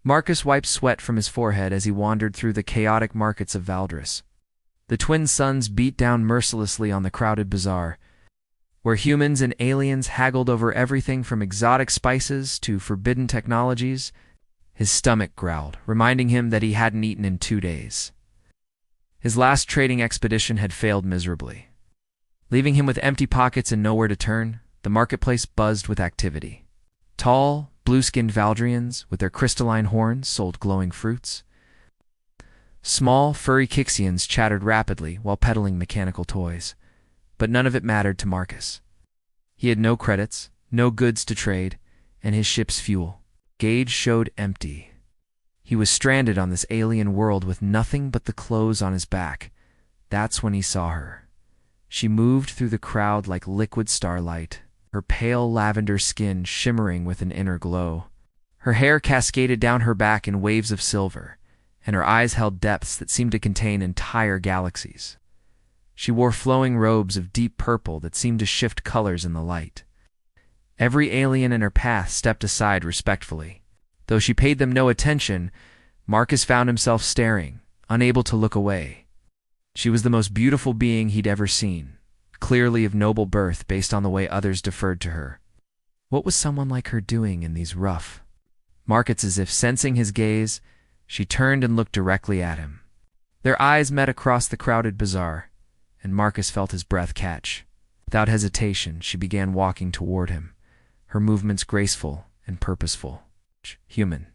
Marcus wiped sweat from his forehead as he wandered through the chaotic markets of Valdris. The twin suns beat down mercilessly on the crowded bazaar, where humans and aliens haggled over everything from exotic spices to forbidden technologies. His stomach growled, reminding him that he hadn't eaten in 2 days. His last trading expedition had failed miserably. Leaving him with empty pockets and nowhere to turn, the marketplace buzzed with activity. Tall, blue-skinned Valdrians, with their crystalline horns, sold glowing fruits. Small, furry Kixians chattered rapidly while peddling mechanical toys. But none of it mattered to Marcus. He had no credits, no goods to trade, and his ship's fuel gauge showed empty. He was stranded on this alien world with nothing but the clothes on his back. That's when he saw her. She moved through the crowd like liquid starlight, her pale lavender skin shimmering with an inner glow. Her hair cascaded down her back in waves of silver, and her eyes held depths that seemed to contain entire galaxies. She wore flowing robes of deep purple that seemed to shift colors in the light. Every alien in her path stepped aside respectfully. Though she paid them no attention, Marcus found himself staring, unable to look away. She was the most beautiful being he'd ever seen, clearly of noble birth based on the way others deferred to her. What was someone like her doing in these rough markets? As if sensing his gaze, she turned and looked directly at him. Their eyes met across the crowded bazaar, and Marcus felt his breath catch. Without hesitation, she began walking toward him, her movements graceful and purposeful. "Human,"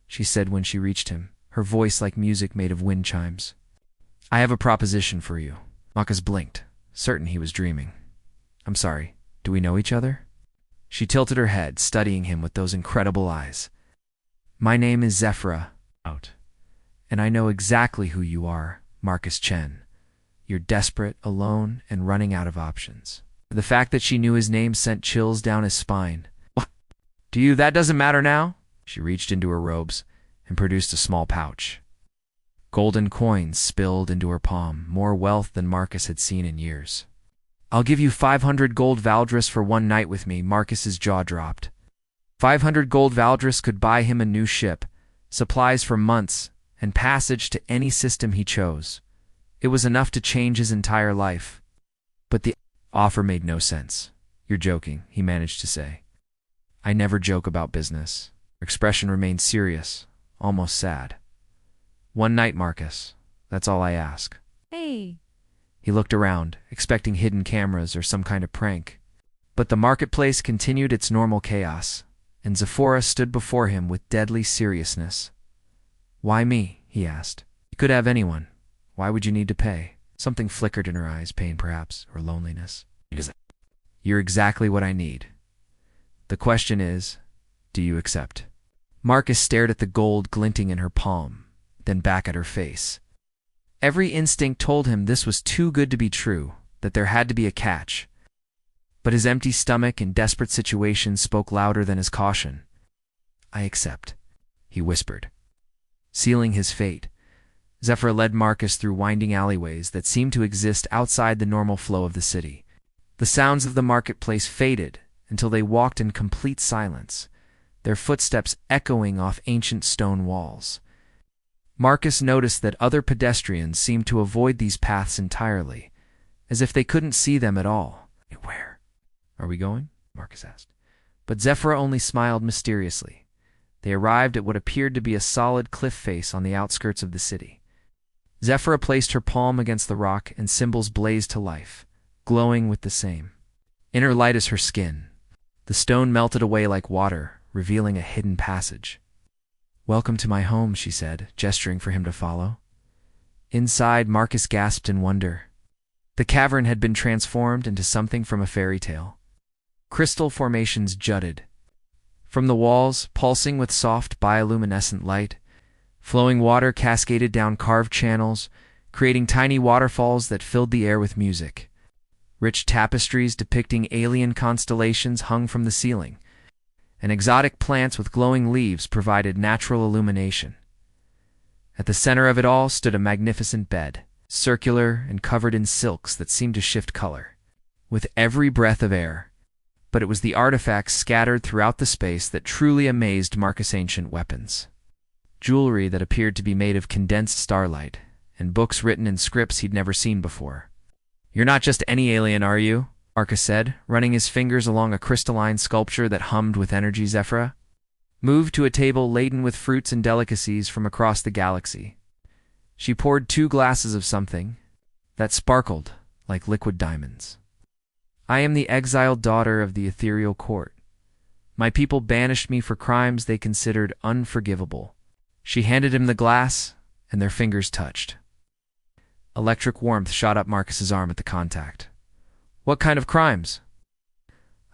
she said when she reached him, her voice like music made of wind chimes. "I have a proposition for you." Marcus blinked, certain he was dreaming. "I'm sorry, do we know each other?" She tilted her head, studying him with those incredible eyes. "My name is Zephyra, and I know exactly who you are, Marcus Chen. You're desperate, alone, and running out of options." The fact that she knew his name sent chills down his spine. "Do you? That doesn't matter now?" She reached into her robes and produced a small pouch. Golden coins spilled into her palm, more wealth than Marcus had seen in years. "I'll give you 500 gold Valdris for one night with me." Marcus's jaw dropped. 500 gold Valdris could buy him a new ship, supplies for months, and passage to any system he chose. It was enough to change his entire life. But the offer made no sense. "You're joking," he managed to say. "I never joke about business." Her expression remained serious, almost sad. "One night, Marcus. That's all I ask." Hey. He looked around, expecting hidden cameras or some kind of prank. But the marketplace continued its normal chaos, and Zephyra stood before him with deadly seriousness. "Why me?" he asked. "You could have anyone. Why would you need to pay?" Something flickered in her eyes, pain perhaps, or loneliness. "You're exactly what I need. The question is, do you accept?" Marcus stared at the gold glinting in her palm, then back at her face. Every instinct told him this was too good to be true, that there had to be a catch. But his empty stomach and desperate situation spoke louder than his caution. "I accept," he whispered. Sealing his fate, Zephyr led Marcus through winding alleyways that seemed to exist outside the normal flow of the city. The sounds of the marketplace faded until they walked in complete silence, their footsteps echoing off ancient stone walls. Marcus noticed that other pedestrians seemed to avoid these paths entirely, as if they couldn't see them at all. "Where are we going?" Marcus asked. But Zephyr only smiled mysteriously. They arrived at what appeared to be a solid cliff face on the outskirts of the city. Zephyra placed her palm against the rock, and symbols blazed to life, glowing with the same inner light as her skin. The stone melted away like water, revealing a hidden passage. "Welcome to my home," she said, gesturing for him to follow. Inside, Marcus gasped in wonder. The cavern had been transformed into something from a fairy tale. Crystal formations jutted from the walls, pulsing with soft bioluminescent light. Flowing water cascaded down carved channels, creating tiny waterfalls that filled the air with music. Rich tapestries depicting alien constellations hung from the ceiling, and exotic plants with glowing leaves provided natural illumination. At the center of it all stood a magnificent bed, circular and covered in silks that seemed to shift color with every breath of air. But it was the artifacts scattered throughout the space that truly amazed Marcus' ancient weapons. jewelry that appeared to be made of condensed starlight, and books written in scripts he'd never seen before. "You're not just any alien, are you?" Marcus said, running his fingers along a crystalline sculpture that hummed with energy. Zephyra moved to a table laden with fruits and delicacies from across the galaxy. She poured 2 glasses of something that sparkled like liquid diamonds. "I am the exiled daughter of the ethereal court. My people banished me for crimes they considered unforgivable." She handed him the glass, and their fingers touched. Electric warmth shot up Marcus's arm at the contact. "What kind of crimes?"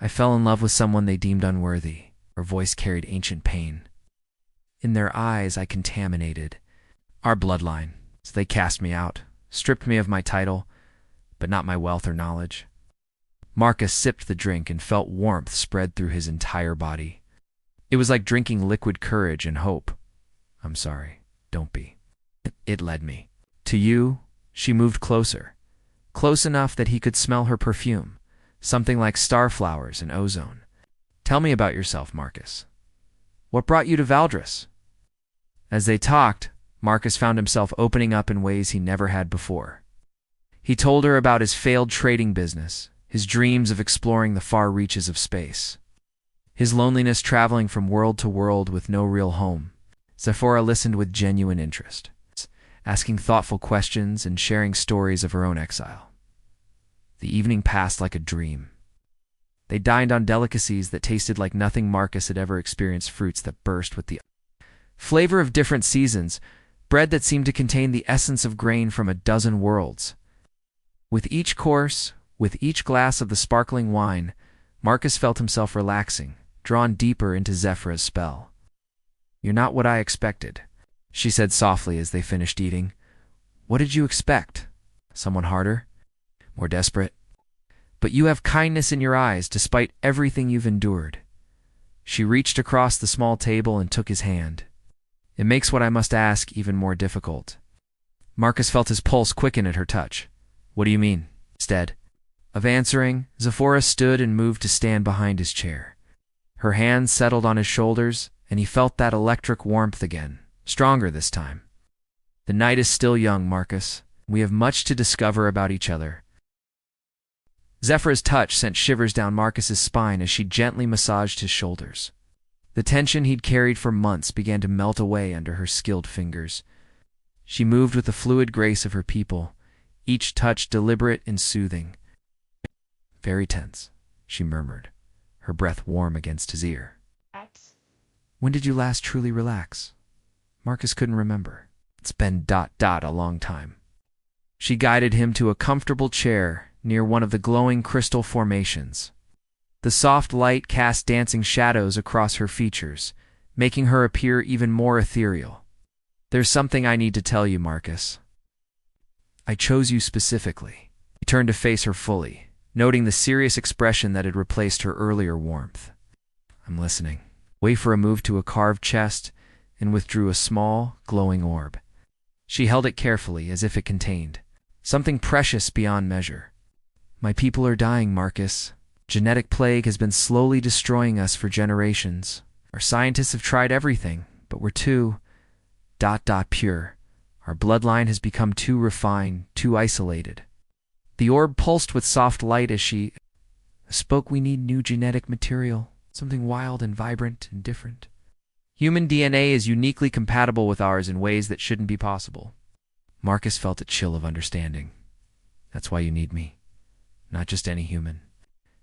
"I fell in love with someone they deemed unworthy." Her voice carried ancient pain. "In their eyes I contaminated our bloodline, so they cast me out, stripped me of my title, but not my wealth or knowledge." Marcus sipped the drink and felt warmth spread through his entire body. It was like drinking liquid courage and hope. "I'm sorry, don't be. It led me to you." She moved closer, close enough that he could smell her perfume, something like starflowers and ozone. "Tell me about yourself, Marcus. What brought you to Valdris?" As they talked, Marcus found himself opening up in ways he never had before. He told her about his failed trading business, his dreams of exploring the far reaches of space, his loneliness traveling from world to world with no real home. Zephyra listened with genuine interest, asking thoughtful questions and sharing stories of her own exile. The evening passed like a dream. They dined on delicacies that tasted like nothing Marcus had ever experienced, fruits that burst with the flavor of different seasons, bread that seemed to contain the essence of grain from a dozen worlds. With each course, with each glass of the sparkling wine, Marcus felt himself relaxing, drawn deeper into Zephyra's spell. "You're not what I expected," she said softly as they finished eating. "What did you expect? Someone harder? More desperate? But you have kindness in your eyes despite everything you've endured." She reached across the small table and took his hand. "It makes what I must ask even more difficult." Marcus felt his pulse quicken at her touch. "What do you mean?" Instead of answering, Zephyra stood and moved to stand behind his chair. Her hands settled on his shoulders, and he felt that electric warmth again, stronger this time. "The night is still young, Marcus. We have much to discover about each other." Zephyra's touch sent shivers down Marcus's spine as she gently massaged his shoulders. The tension he'd carried for months began to melt away under her skilled fingers. She moved with the fluid grace of her people, each touch deliberate and soothing. "Very tense," she murmured, her breath warm against his ear. "When did you last truly relax?" Marcus couldn't remember. "It's been a long time." She guided him to a comfortable chair near one of the glowing crystal formations. The soft light cast dancing shadows across her features, making her appear even more ethereal. "There's something I need to tell you, Marcus. I chose you specifically." He turned to face her fully, noting the serious expression that had replaced her earlier warmth. "I'm listening." Wafer moved to a carved chest and withdrew a small, glowing orb. She held it carefully as if it contained something precious beyond measure. "My people are dying, Marcus. Genetic plague has been slowly destroying us for generations. Our scientists have tried everything, but we're too pure. Our bloodline has become too refined, too isolated." The orb pulsed with soft light as she spoke. "We need new genetic material, something wild and vibrant and different. Human DNA is uniquely compatible with ours in ways that shouldn't be possible." Marcus felt a chill of understanding. "That's why you need me. Not just any human."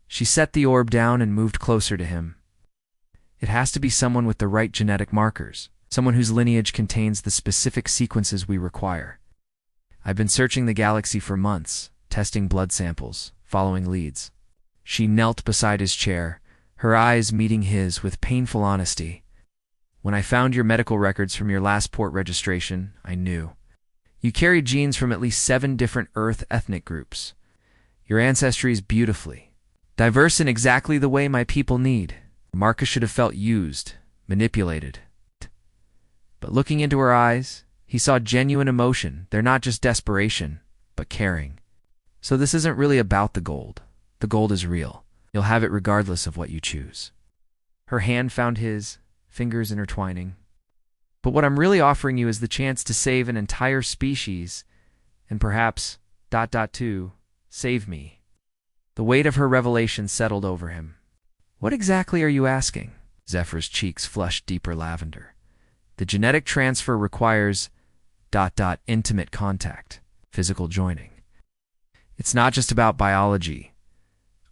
She set the orb down and moved closer to him. "It has to be someone with the right genetic markers, someone whose lineage contains the specific sequences we require. I've been searching the galaxy for months, testing blood samples, following leads." She knelt beside his chair, her eyes meeting his with painful honesty. "When I found your medical records from your last port registration, I knew. You carried genes from at least 7 different Earth ethnic groups. Your ancestry is beautifully diverse in exactly the way my people need." Marcus should have felt used, manipulated. But looking into her eyes, he saw genuine emotion. They're not just desperation, but caring. "So this isn't really about the gold. The gold is real. You'll have it regardless of what you choose." Her hand found his, fingers intertwining. But what I'm really offering you is the chance to save an entire species, and perhaps, to save me. The weight of her revelation settled over him. What exactly are you asking? Zephyr's cheeks flushed deeper lavender. The genetic transfer requires intimate contact, physical joining. It's not just about biology.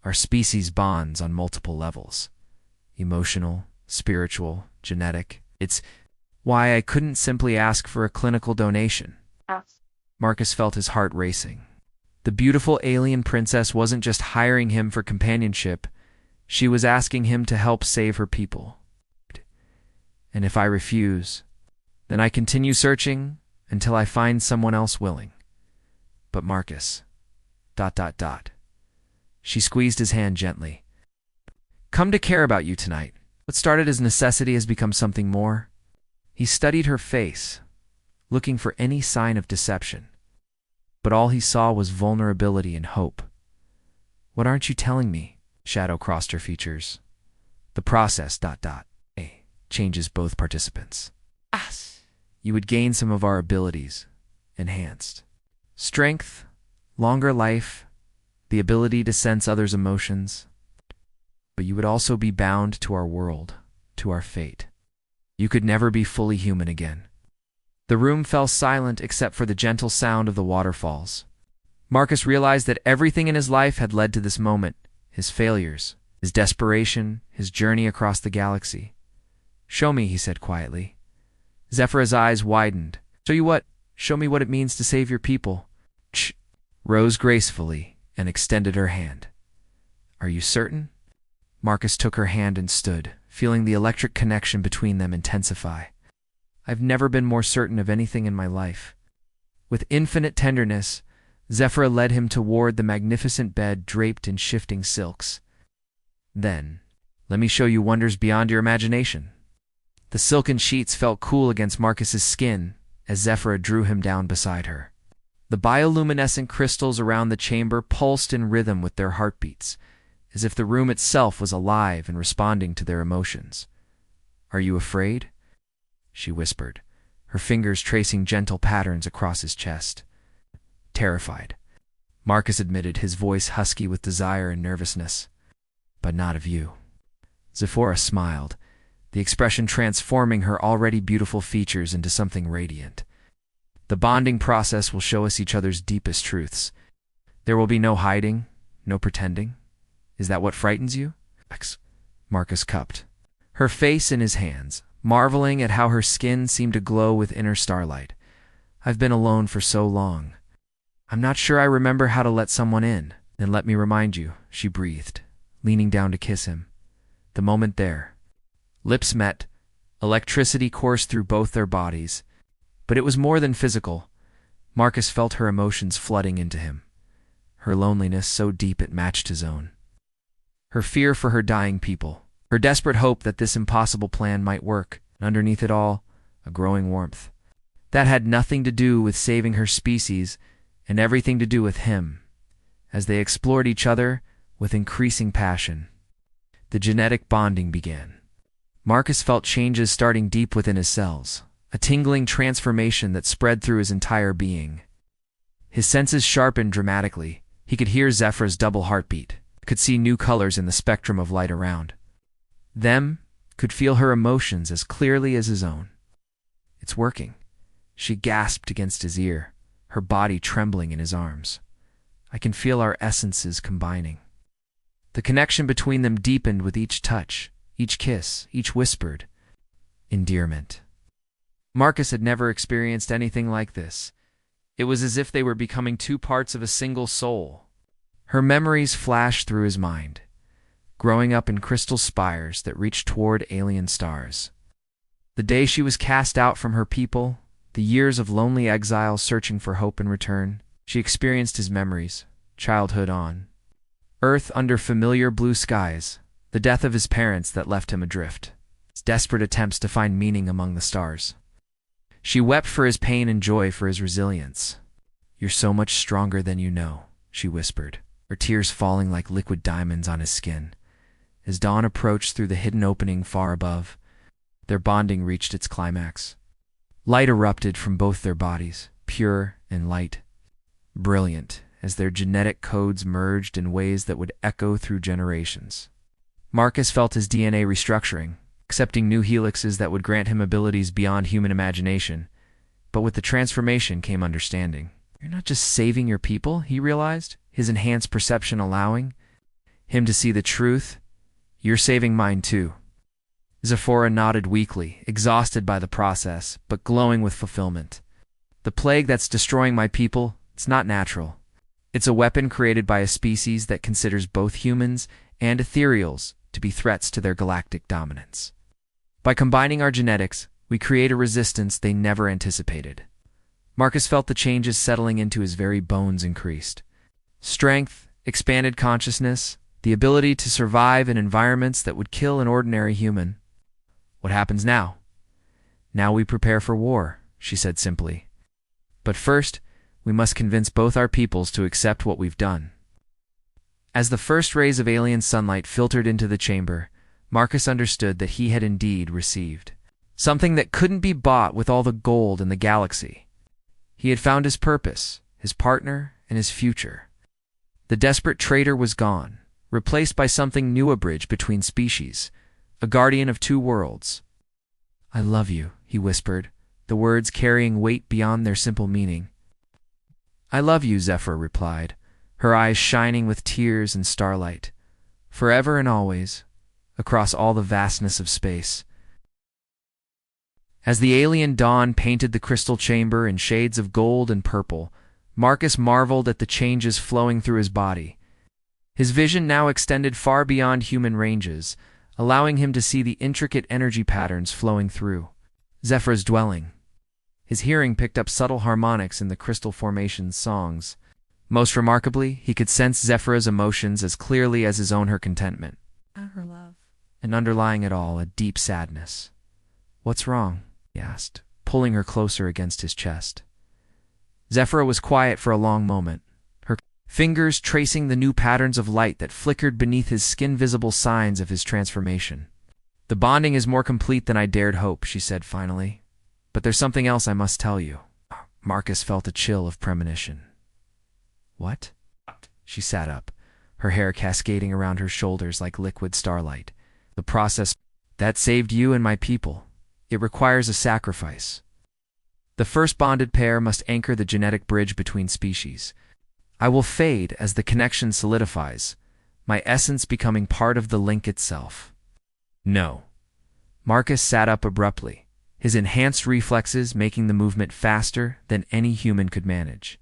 Our species bonds on multiple levels. Emotional, spiritual, genetic. It's why I couldn't simply ask for a clinical donation. Marcus felt his heart racing. The beautiful alien princess wasn't just hiring him for companionship. She was asking him to help save her people. And if I refuse, then I continue searching until I find someone else willing. But Marcus, She squeezed his hand gently. Come to care about you tonight. What started as necessity has become something more. He studied her face, looking for any sign of deception. But all he saw was vulnerability and hope. What aren't you telling me? Shadow crossed her features. The process, changes both participants. You would gain some of our abilities, enhanced. Strength, longer life, the ability to sense others' emotions. But you would also be bound to our world, to our fate. You could never be fully human again. The room fell silent except for the gentle sound of the waterfalls. Marcus realized that everything in his life had led to this moment, his failures, his desperation, his journey across the galaxy. Show me, he said quietly. Zephyr's eyes widened. Show me what it means to save your people. Rose gracefully and extended her hand. Are you certain? Marcus took her hand and stood, feeling the electric connection between them intensify. I've never been more certain of anything in my life. With infinite tenderness, Zephyr led him toward the magnificent bed draped in shifting silks. Then, let me show you wonders beyond your imagination. The silken sheets felt cool against Marcus's skin as Zephyr drew him down beside her. The bioluminescent crystals around the chamber pulsed in rhythm with their heartbeats, as if the room itself was alive and responding to their emotions. Are you afraid? She whispered, her fingers tracing gentle patterns across his chest. Terrified, Marcus admitted, his voice husky with desire and nervousness. But not of you. Zephora smiled, the expression transforming her already beautiful features into something radiant. The bonding process will show us each other's deepest truths. There will be no hiding, no pretending. Is that what frightens you? Marcus cupped her face in his hands, marveling at how her skin seemed to glow with inner starlight. I've been alone for so long. I'm not sure I remember how to let someone in. Then let me remind you, she breathed, leaning down to kiss him. The moment there. Lips met, electricity coursed through both their bodies. But it was more than physical. Marcus felt her emotions flooding into him. Her loneliness so deep it matched his own. Her fear for her dying people. Her desperate hope that this impossible plan might work. And underneath it all, a growing warmth. That had nothing to do with saving her species and everything to do with him. As they explored each other with increasing passion, the genetic bonding began. Marcus felt changes starting deep within his cells, a tingling transformation that spread through his entire being. His senses sharpened dramatically. He could hear Zephyr's double heartbeat, could see new colors in the spectrum of light around them, could feel her emotions as clearly as his own. It's working, she gasped against his ear, her body trembling in his arms. I can feel our essences combining. The connection between them deepened with each touch, each kiss, each whispered endearment. Marcus had never experienced anything like this. It was as if they were becoming two parts of a single soul. Her memories flashed through his mind, growing up in crystal spires that reached toward alien stars. The day she was cast out from her people, the years of lonely exile searching for hope in return, she experienced his memories, childhood on Earth under familiar blue skies, the death of his parents that left him adrift, his desperate attempts to find meaning among the stars. She wept for his pain and joy for his resilience. You're so much stronger than you know, she whispered, her tears falling like liquid diamonds on his skin. As dawn approached through the hidden opening far above, their bonding reached its climax. Light erupted from both their bodies, pure and light, brilliant, as their genetic codes merged in ways that would echo through generations. Marcus felt his DNA restructuring, accepting new helixes that would grant him abilities beyond human imagination. But with the transformation came understanding. You're not just saving your people, he realized, his enhanced perception allowing him to see the truth. You're saving mine too. Zephora nodded weakly, exhausted by the process, but glowing with fulfillment. The plague that's destroying my people, it's not natural. It's a weapon created by a species that considers both humans and ethereals to be threats to their galactic dominance. By combining our genetics, we create a resistance they never anticipated. Marcus felt the changes settling into his very bones increased. Strength, expanded consciousness, the ability to survive in environments that would kill an ordinary human. What happens now? Now we prepare for war, she said simply. But first, we must convince both our peoples to accept what we've done. As the first rays of alien sunlight filtered into the chamber, Marcus understood that he had indeed received something that couldn't be bought with all the gold in the galaxy. He had found his purpose, his partner, and his future. The desperate traitor was gone, replaced by something new, a bridge between species, a guardian of two worlds. I love you, he whispered, the words carrying weight beyond their simple meaning. I love you, Zephyr replied, her eyes shining with tears and starlight, forever and always, across all the vastness of space. As the alien dawn painted the crystal chamber in shades of gold and purple, Marcus marveled at the changes flowing through his body. His vision now extended far beyond human ranges, allowing him to see the intricate energy patterns flowing through Zephyr's dwelling. His hearing picked up subtle harmonics in the crystal formation's songs. Most remarkably, he could sense Zephyr's emotions as clearly as his own, her contentment. Her love. And underlying it all, a deep sadness. What's wrong? He asked, pulling her closer against his chest. Zephyr was quiet for a long moment, her fingers tracing the new patterns of light that flickered beneath his skin, visible signs of his transformation. The bonding is more complete than I dared hope, she said finally. But there's something else I must tell you. Marcus felt a chill of premonition. What? She sat up, her hair cascading around her shoulders like liquid starlight. The process that saved you and my people. It requires a sacrifice. The first bonded pair must anchor the genetic bridge between species. I will fade as the connection solidifies, my essence becoming part of the link itself. No. Marcus sat up abruptly, his enhanced reflexes making the movement faster than any human could manage.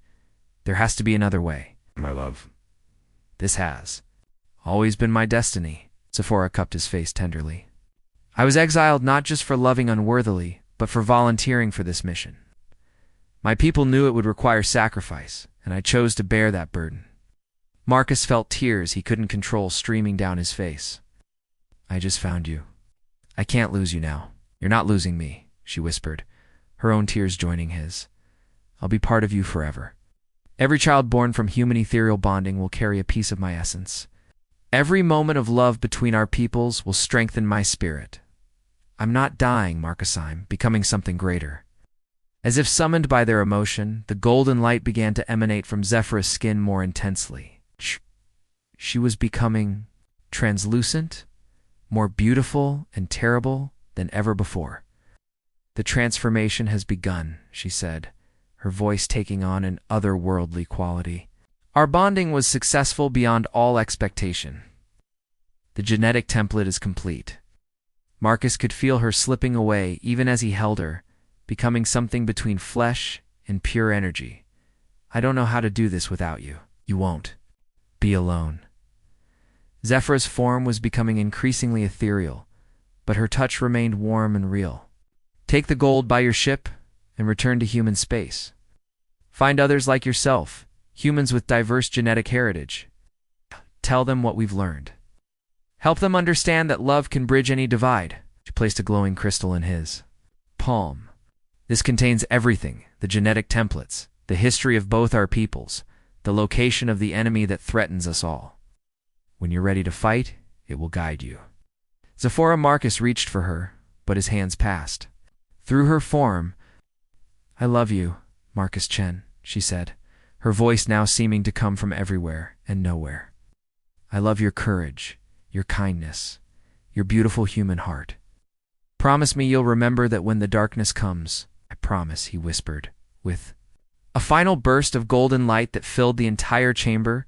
There has to be another way. My love. This has always been my destiny. Zephora cupped his face tenderly. I was exiled not just for loving unworthily, but for volunteering for this mission. My people knew it would require sacrifice, and I chose to bear that burden. Marcus felt tears he couldn't control streaming down his face. I just found you. I can't lose you now. You're not losing me, she whispered, her own tears joining his. I'll be part of you forever. Every child born from human ethereal bonding will carry a piece of my essence. Every moment of love between our peoples will strengthen my spirit. I'm not dying, Marcus, I'm becoming something greater. As if summoned by their emotion, the golden light began to emanate from Zephyr's skin more intensely. She was becoming translucent, more beautiful and terrible than ever before. The transformation has begun, she said, her voice taking on an otherworldly quality. Our bonding was successful beyond all expectation. The genetic template is complete. Marcus could feel her slipping away even as he held her, becoming something between flesh and pure energy. I don't know how to do this without you. You won't be alone. Zephyr's form was becoming increasingly ethereal, but her touch remained warm and real. Take the gold by your ship and return to human space. Find others like yourself, humans with diverse genetic heritage. Tell them what we've learned. Help them understand that love can bridge any divide. She placed a glowing crystal in his palm. This contains everything, the genetic templates, the history of both our peoples, the location of the enemy that threatens us all. When you're ready to fight, it will guide you. Zephora. Marcus reached for her, but his hands passed. Through her form, "I love you, Marcus Chen," she said, her voice now seeming to come from everywhere and nowhere. "I love your courage, your kindness, your beautiful human heart. Promise me you'll remember that when the darkness comes." "I promise," he whispered, with a final burst of golden light that filled the entire chamber.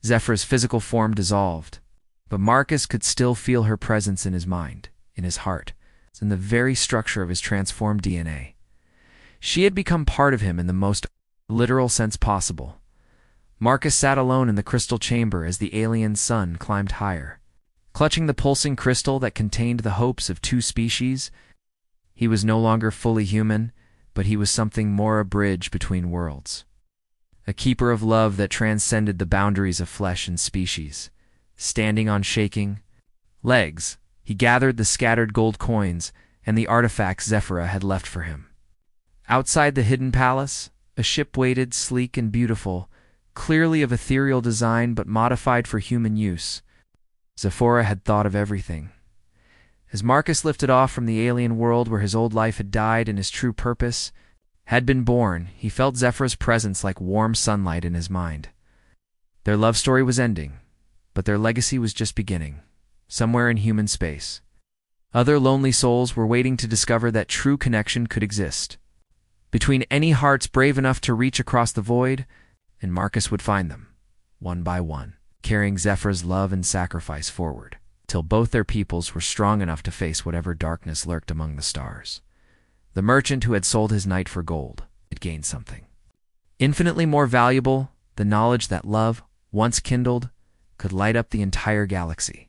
Zephyr's physical form dissolved, but Marcus could still feel her presence in his mind, in his heart, in the very structure of his transformed DNA. She had become part of him in the most literal sense possible. Marcus sat alone in the crystal chamber as the alien sun climbed higher. Clutching the pulsing crystal that contained the hopes of two species, he was no longer fully human, but he was something more, a bridge between worlds. A keeper of love that transcended the boundaries of flesh and species. Standing on shaking legs, he gathered the scattered gold coins and the artifacts Zephyra had left for him. Outside the hidden palace, a ship waited, sleek and beautiful, clearly of ethereal design but modified for human use. Zephora had thought of everything. As Marcus lifted off from the alien world where his old life had died and his true purpose had been born, he felt Zephyr's presence like warm sunlight in his mind. Their love story was ending, but their legacy was just beginning, somewhere in human space. Other lonely souls were waiting to discover that true connection could exist between any hearts brave enough to reach across the void, and Marcus would find them, one by one, carrying Zephyr's love and sacrifice forward, till both their peoples were strong enough to face whatever darkness lurked among the stars. The merchant who had sold his night for gold had gained something infinitely more valuable, the knowledge that love, once kindled, could light up the entire galaxy.